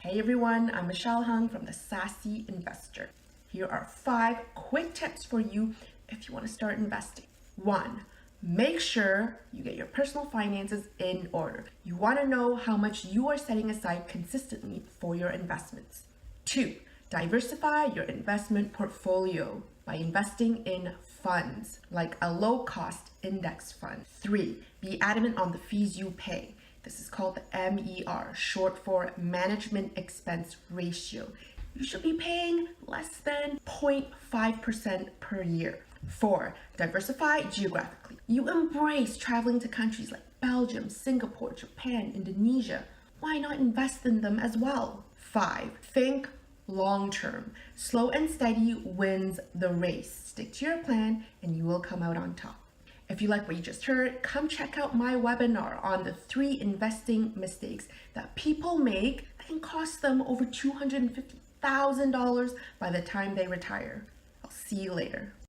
Hey everyone, I'm Michelle Hung from the Sassy Investor. Here are 5 quick tips for you if you want to start investing. 1. Make sure you get your personal finances in order. You want to know how much you are setting aside consistently for your investments. 2. Diversify your investment portfolio by investing in funds like a low-cost index fund. 3. Be adamant on the fees you pay. This is called the MER, short for Management Expense Ratio. You should be paying less than 0.5% per year. 4. Diversify geographically. You embrace traveling to countries like Belgium, Singapore, Japan, Indonesia. Why not invest in them as well? 5. Think long term. Slow and steady wins the race. Stick to your plan and you will come out on top. If you like what you just heard, come check out my webinar on the 3 investing mistakes that people make that can cost them over $250,000 by the time they retire. I'll see you later.